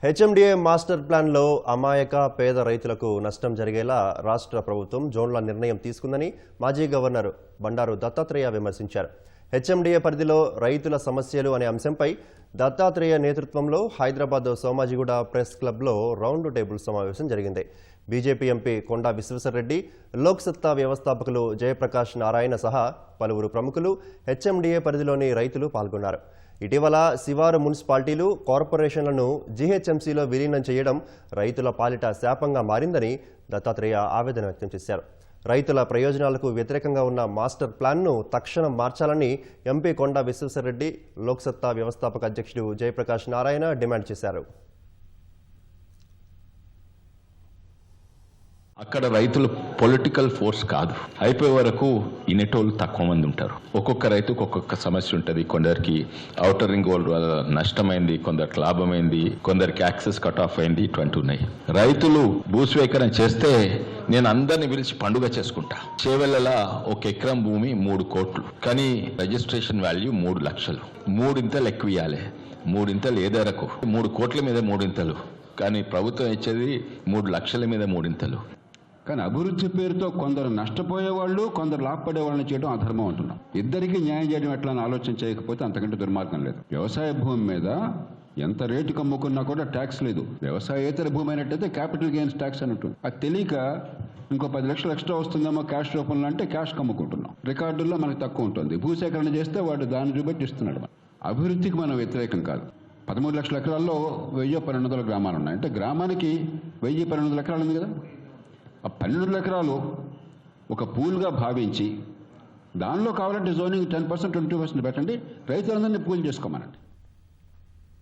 HMDA master ప్లాన్లో అమాయక పేద రైతులకు నష్టం జరిగేలా రాష్ట్ర ప్రభుత్వం జోన్ల నిర్ణయం తీసుకుందని మాజీ గవర్నర్ బండారు దత్తాత్రేయ విమర్శించారు. హెచ్ఎండిఏ పరిధిలో రైతుల సమస్యలు అనే అంశంపై దత్తాత్రేయ నేతృత్వంలో హైదరాబాద్ సోమాజిగూడ ప్రెస్ క్లబ్లో రౌండ్ టేబుల్ సమావేశం జరిగింది. బీజేపీ ఎంపీ కొండా విశ్వేశ్వరరెడ్డి, లోక్సత్తా వ్యవస్థాపకులు జయప్రకాష్ నారాయణ సహా పలువురు ప్రముఖులు హెచ్ఎండిఏ పరిధిలోని రైతులు పాల్గొన్నారు. ఇటీవల శివారు మున్సిపాలిటీలు, కార్పొరేషన్లను జీహెచ్ఎంసీలో విలీనం చేయడం రైతుల పాలిట శాపంగా మారిందని దత్తాత్రేయ ఆవేదన వ్యక్తం చేశారు. రైతుల ప్రయోజనాలకు వ్యతిరేకంగా ఉన్న మాస్టర్ ప్లాన్ను తక్షణం మార్చాలని ఎంపీ కొండా విశ్వేశ్వరరెడ్డి, లోక్సత్తా వ్యవస్థాపక అధ్యక్షుడు జయప్రకాష్ నారాయణ డిమాండ్ చేశారు. అక్కడ రైతులు పొలిటికల్ ఫోర్స్ కాదు. అయిపోయే వరకు ఇనేటోళ్ళు తక్కువ మంది ఉంటారు. ఒక్కొక్క రైతుకు ఒక్కొక్క సమస్య ఉంటుంది. కొందరికి ఔటర్ రింగ్ రోడ్ వల్ల నష్టమైంది, కొందరికి లాభమైంది, కొందరికి యాక్సెస్ కట్ ఆఫ్ అయింది. ఇటువంటి ఉన్నాయి. రైతులు భూస్వీకరణ చేస్తే నేను అందరిని పిలిచి పండుగ చేసుకుంటా. చేవెళ్ళలా ఒక ఎకరం భూమి 3 కోట్లు, కానీ రిజిస్ట్రేషన్ వాల్యూ 3 లక్షలు. 3 ఇంతలు ఎక్కువ ఇవ్వాలి. 3 ఇంతలు ఏ ధరకు? 3 కోట్ల మీద 3 ఇంతలు, కానీ ప్రభుత్వం ఇచ్చేది 3 లక్షల మీద 3 ఇంతలు. కానీ అభివృద్ధి పేరుతో కొందరు నష్టపోయేవాళ్ళు, కొందరు లాభపడే వాళ్ళని చేయడం అధర్మం అంటున్నాం. ఇద్దరికి న్యాయం చేయడం ఎట్లా అని ఆలోచన చేయకపోతే అంతకంటే దుర్మార్గం లేదు. వ్యవసాయ భూమి మీద ఎంత రేటుకు అమ్ముకున్నా కూడా ట్యాక్స్ లేదు. వ్యవసాయేతర భూమి అయినట్టయితే క్యాపిటల్ గెయిన్స్ ట్యాక్స్ అని ఉంటుంది. అది తెలియక ఇంకో 10 లక్షలు ఎక్స్ట్రా వస్తుందేమో క్యాష్ రూపంలో అంటే క్యాష్ అమ్ముకుంటున్నాం. రికార్డుల్లో మనకు తక్కువ ఉంటుంది. భూసేకరణ చేస్తే వాడు దాన్ని చూపెట్టి ఇస్తున్నాడు. అభివృద్ధికి మనం వ్యతిరేకం కాదు. 13 లక్షల ఎకరాల్లో 1000-1200 గ్రామాలు ఉన్నాయి. అంటే గ్రామానికి 1000-1200 ఎకరాలు ఉంది కదా. ఆ 12 ఎకరాలు ఒక పూల్గా భావించి దానిలో కావాలంటే జోనింగ్ 10%, 20% పెట్టండి. రైతులందరినీ పూల్ చేసుకోమనండి.